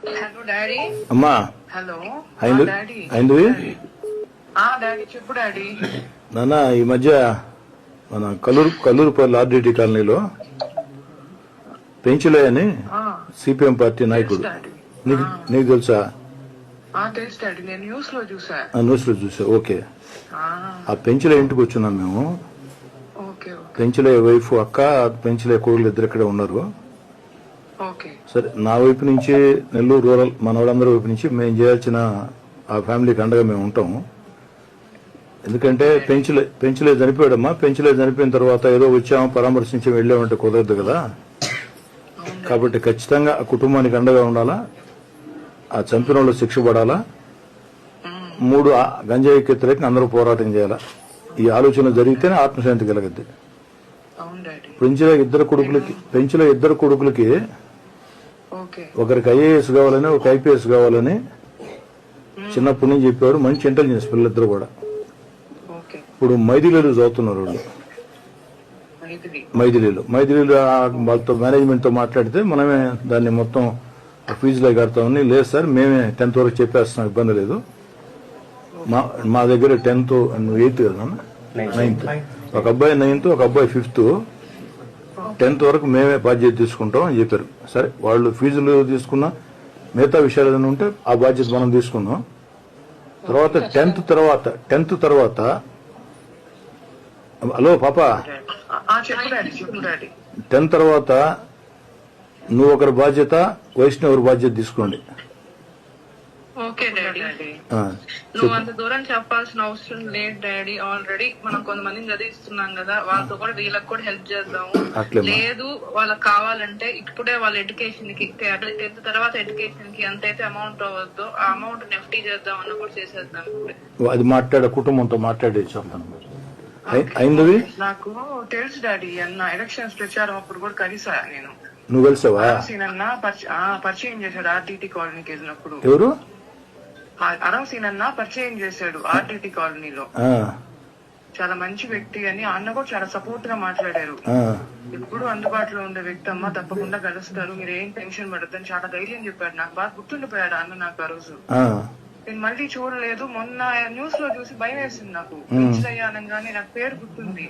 Hello daddy. అమ్మా hello అయింది daddy. అయింది డాడీ చెప్పు డాడీ. నాన్న ఈ మధ్య మన కల్లూరుపల్లి ఆర్డిటి కాలనీలో పెంచులే అని సిపిఎం పార్టీ నాయకుడు, నీకు తెలుసా? తెలుసు డాడీ, నేను న్యూస్ లో చూసా. న్యూస్ లో చూసా. ఓకే. ఆ పెంచులే ఇంటికి వచ్చినాం మేము. పెంచులే వైఫ్ అక్క, పెంచులే కోడలు ఇద్దరు ఇక్కడే ఉన్నారు. సరే, నా వైపు నుంచి నెల్లూరు రూరల్ మన వాళ్ళందరి వైపు నుంచి మేము చేయాల్సిన ఆ ఫ్యామిలీకి అండగా మేము ఉంటాము. ఎందుకంటే పెంచులే చనిపోయాడమ్మా. పెంచులే చనిపోయిన తర్వాత ఏదో వచ్చాము పరామర్శించి వెళ్ళామంటే కుదరదు కదా. కాబట్టి ఖచ్చితంగా ఆ కుటుంబానికి అండగా ఉండాలా, ఆ చంపిన వాళ్ళు శిక్ష పడాలా, 3 గంజాయి వ్యతిరేకంగా అందరూ పోరాటం చేయాలా. ఈ ఆలోచన జరిగితేనే ఆత్మశాంతి కలగద్ది. పెంచుల ఇద్దరు కొడుకులకి ఒకరికి ఐఏఎస్ కావాలని, ఒక ఐపీఎస్ కావాలని చిన్నప్పటి నుంచి చెప్పారు. మంచి ఇంటెలిజెన్స్ పిల్లలిద్దరు కూడా. ఇప్పుడు మైథిలీలు చదువుతున్నారు వాళ్ళు. మైథిలీలు వాళ్ళతో మేనేజ్మెంట్ తో మాట్లాడితే మనమే దాన్ని మొత్తం ఫీజులో కడతామని. లేదు సార్, మేమే 10th వరకు చెప్పేస్తున్నాం, ఇబ్బంది లేదు. మా దగ్గర 10th 8th కదా, 9th. ఒక అబ్బాయి 9th, ఒక అబ్బాయి 5th. 10th వరకు మేమే బాధ్యత తీసుకుంటాం అని చెప్పారు. సరే, వాళ్ళు ఫీజులు తీసుకున్నా మిగతా విషయాలు ఏదైనా ఉంటే ఆ బాధ్యత మనం తీసుకున్నాం. తర్వాత 10th తర్వాత హలో పాపా, 10th తర్వాత నువ్వు ఒకరి బాధ్యత, వైష్ణవ్ బాధ్యత తీసుకోండి. ఓకే డాడీ, నువ్వు అంత దూరం చెప్పాల్సిన అవసరం లేదు డాడీ. ఆల్రెడీ మనం కొంతమందిని చదివిస్తున్నాం కదా, వాళ్ళతో కూడా వీళ్ళకి కూడా హెల్ప్ చేద్దాము. లేదు వాళ్ళకి కావాలంటే ఇప్పుడే వాళ్ళ ఎడ్యుకేషన్ కి 10th తర్వాత ఎడ్యుకేషన్ కి ఎంతైతే అమౌంట్ అవ్వద్దో ఆ అమౌంట్ నెఫ్టీ చేద్దాం అన్న కూడా చేసేద్దాం. అది మాట్లాడే కుటుంబంతో మాట్లాడే చెప్తాను. అయింది నాకు తెలుసు డాడీ. అన్న ఎలక్షన్స్ ప్రచారం అప్పుడు కూడా కలిసా నేను. నువ్వు కలిసావా? అన్న పరిచయం చేశాడు ఆర్టీటీ కాలనీకి వెళ్ళినప్పుడు. ఎవరు? అరవసీన్ అన్న పరిచయం చేశాడు ఆర్టీటీ కాలనీలో. చాలా మంచి వ్యక్తి అని అన్న కూడా చాలా సపోర్ట్ గా మాట్లాడారు. ఎప్పుడు అందుబాటులో ఉండే వ్యక్తి అమ్మ, తప్పకుండా కలుస్తారు, మీరు ఏం టెన్షన్ పడద్దని చాలా ధైర్యం చెప్పాడు. నాకు బాగా గుర్తుండిపోయాడు అన్న నాకు ఆ రోజు. నేను మళ్ళీ చూడలేదు, మొన్న న్యూస్ లో చూసి భయం వేసింది నాకు. అనగానే నాకు పేరు గుర్తుంది.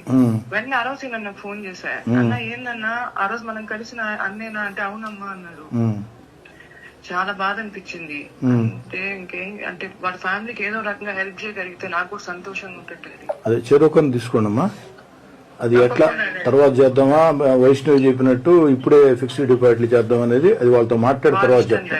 వెంటనే అరవసీన్ అన్న ఫోన్ చేశా. అన్న ఏందన్నా ఆ రోజు మనం కలిసిన అన్నేనా అంటే అవునమ్మా అన్నారు. చాలా బాధ అనిపించింది. అంటే ఇంకేం అంటే వాళ్ళ ఫ్యామిలీకి ఏదో రకంగా హెల్ప్ చేయగలిగితే నాకు కూడా సంతోషంగా ఉంటుంది. అదే చెరువుకొని తీసుకోండమ్మా. అది ఎట్లా తర్వాత చేద్దామా, వైష్ణవి చెప్పినట్టు ఇప్పుడే ఫిక్స్డ్ డిపాజిట్లు చేద్దాం అనేది అది వాళ్ళతో మాట్లాడిన తర్వాత చెప్తాం.